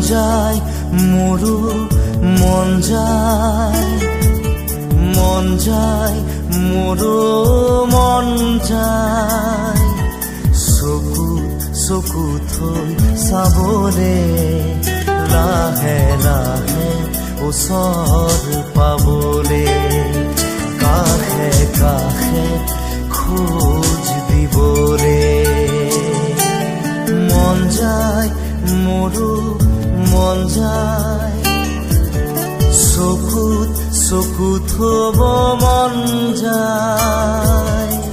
যায় মোৰো মন যায় মোৰো মন যায় চকু থৈ চাবলে লাহে লাহে ওচৰ পাবলে কাষে কাষে খোজ দিবলে মন যায় মোৰো মন যায় চকু থব মন যায়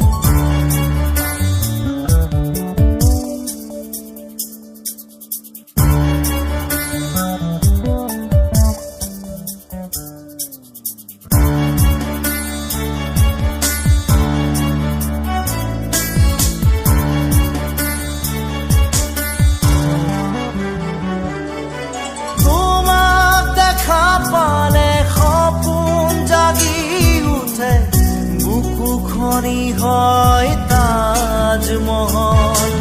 হয় তাজমহল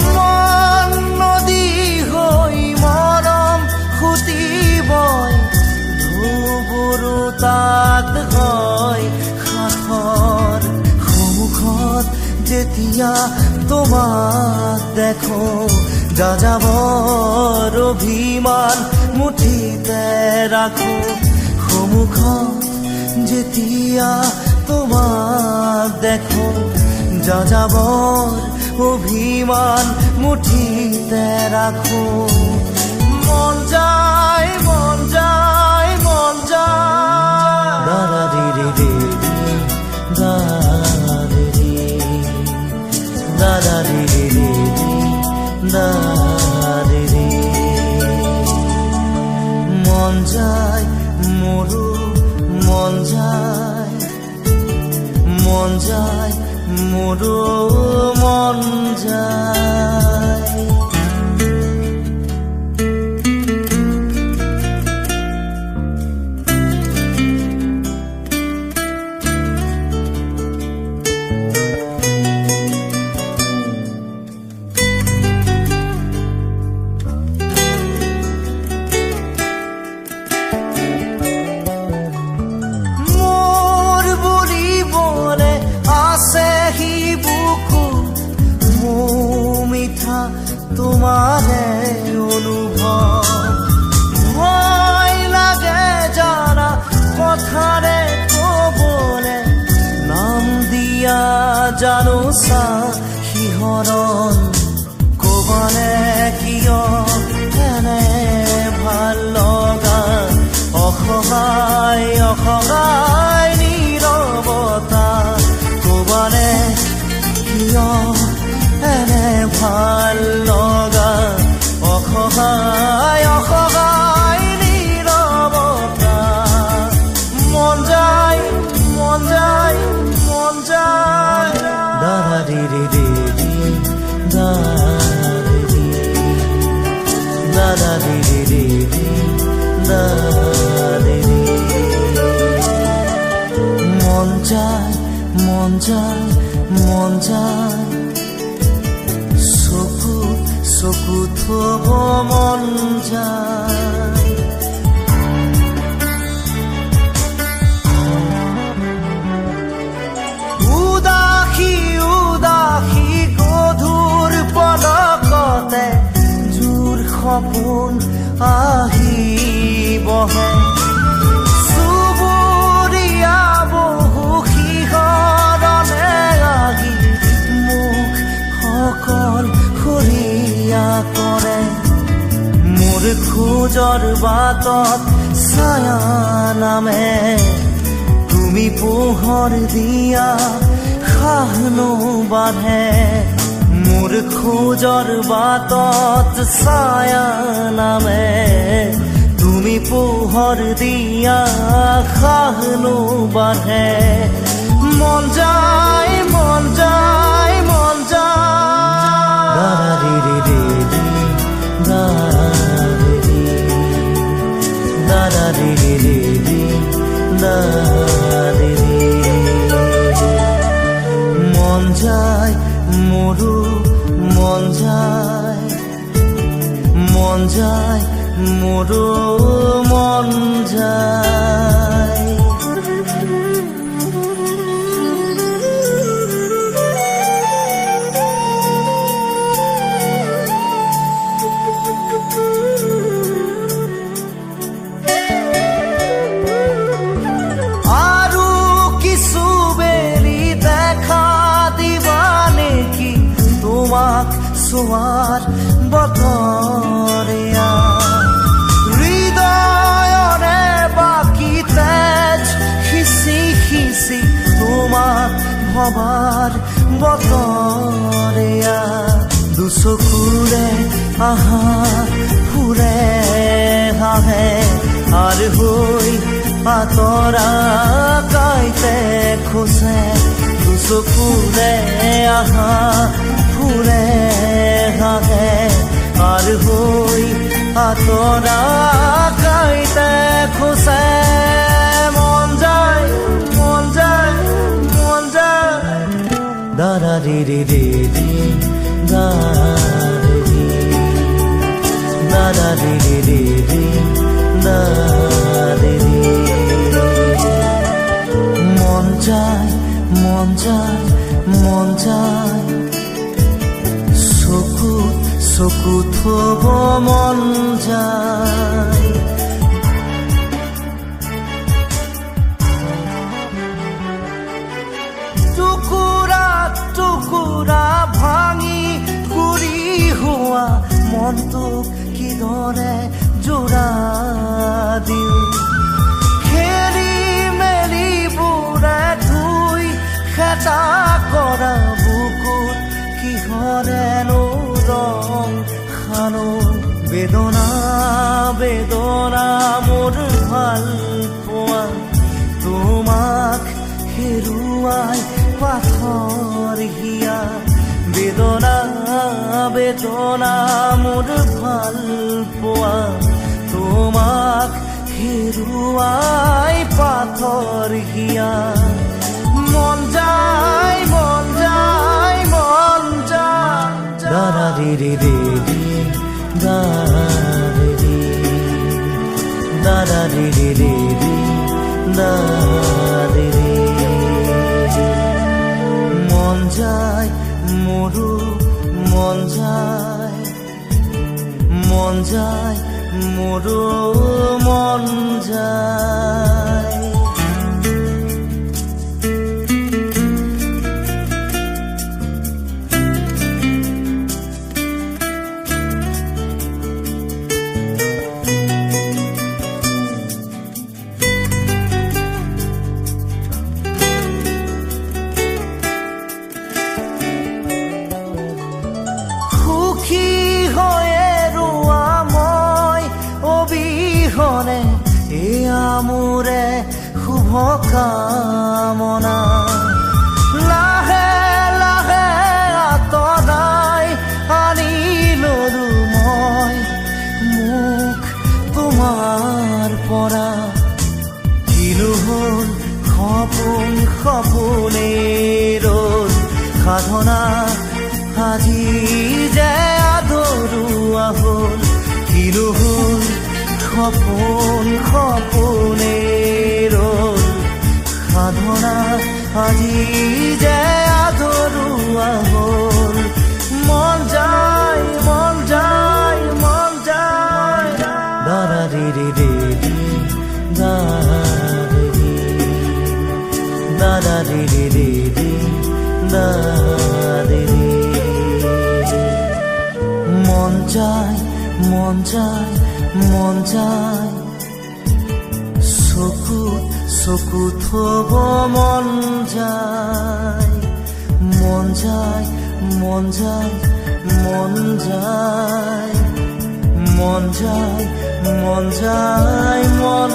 মন নদী হৈ মৰম খুটিবই ধুবুৰু তাত হয় সাখৰ সন্মুখত যেতিয়া তোমাক দেখো যাযাবৰ অভিমান মুঠিতে ৰাখো সন্মুখত যেতিয়া তোমাক দেখো যাযাবৰ অভিমান মুঠিতে ৰাখো মন যায় মন যায় মন যায় দাদা দিদি দিদি দাদা দিদি দাদা দিদি দিদি দাদা দিদি মন যায় মোৰো মন যায় মোৰো মন যায় তোমাৰে অনুভৱ ভয় লাগে জানা কথাৰে কবলে নাম দিয়া জানো চা শিহৰণ কবলে কিয় এনে ভাল লগা অসহায় অসহায় নীৰৱতা কবলে কিয় এনে ভাল লগা অসহায় অসহায় নীৰৱতা মন যায় মন যায় মন যায় দাদা দিদি দিদি দাদা দিদি দিদি দাদা দিদি মন যায় মন যায় মন যায় চকু থব মন যায় উদাসী উদাসী গধুৰ পদকতে জোৰ সপোন আহি বহে চুবুৰীয়া বহু শিহৰণে লাগি মুখ সকল কৰে মোৰ খোজৰ বাটত ছায়া নামে তুমি পোহৰ দিয়া সাহনো বাঢ়ে মোৰ খোজৰ বাটত ছায়া নামে তুমি পোহৰ দিয়া সাহনো বাঢ়ে মন যায় মন যায় মন যায় দাদা দিদি দিদি দাদা দিদি দিদি দাদা দিদি মন যায় মোৰো মন যায় মন যায় মোৰো মন যায়। আৰু কিছু বেলি দেখা দিবা নেকি তোমাক চোৱাৰ বতৰীয়া হৃদয়ৰে বাকী তেজ সিঁচি সিঁচি তোমাক ভবাৰ বতৰীয়া দুচকুৰে আহা ফুৰে হাহে আৰ হৈ আতৰা কাইতে খোজে দুচকুৰে আহা ফুৰে হাহে আৰ হৈ আতৰা কাইতে খোজে মন যায় মন যায় মন যায় দাদা রে রে রে রে দাদা রে রে রে রে মন যায় মন যায় মন যায় চকু থব মন যায় টুকুৰা টুকুৰা ভাঙি গুৰি হোৱা মনটোক কিদৰে জোৰা দিওঁ খেলি মেলি বুঢ়া ধুই খেতা কৰা বুকুত কিহৰেনো ৰং খানো বেদনা বেদনা মোৰ ভাল পোৱা তোমাক হেৰুৱাই পাথৰ হিয়া বেদনা বেদনা মোৰ ভাল পোৱা তোমাক হেৰুৱাই পাথৰ হিয়া মন যায় মন যায় মন যায় দাদা রে রে রে রে দাদা রে রে রে রে দাদা রে মন যায় মোৰো মন যায় মন যায় মোৰো মন যায় মোৰে শুভ কামনা লাহে লাহে আঁতৰাই আনিলৰো মই মুখ তোমাৰ পৰা কিলো হ'ল সপোন সপোনেই ৰ'ল সাধনা আজি যে আধৰুৱা হ'ল কিলো হ'ল সপোন সপোনেই ৰ'ল সাধনা আজি যে আধৰুৱা হ'ল মন যায় মন যায় মন যায় দাদা রে রে রে দাদা রে রে রে রে দাদা রে মন যায় মন যায় মন যায় চকু থব মন যায় মন যায় মন যায় মন যায় মন যায় মন যায় মন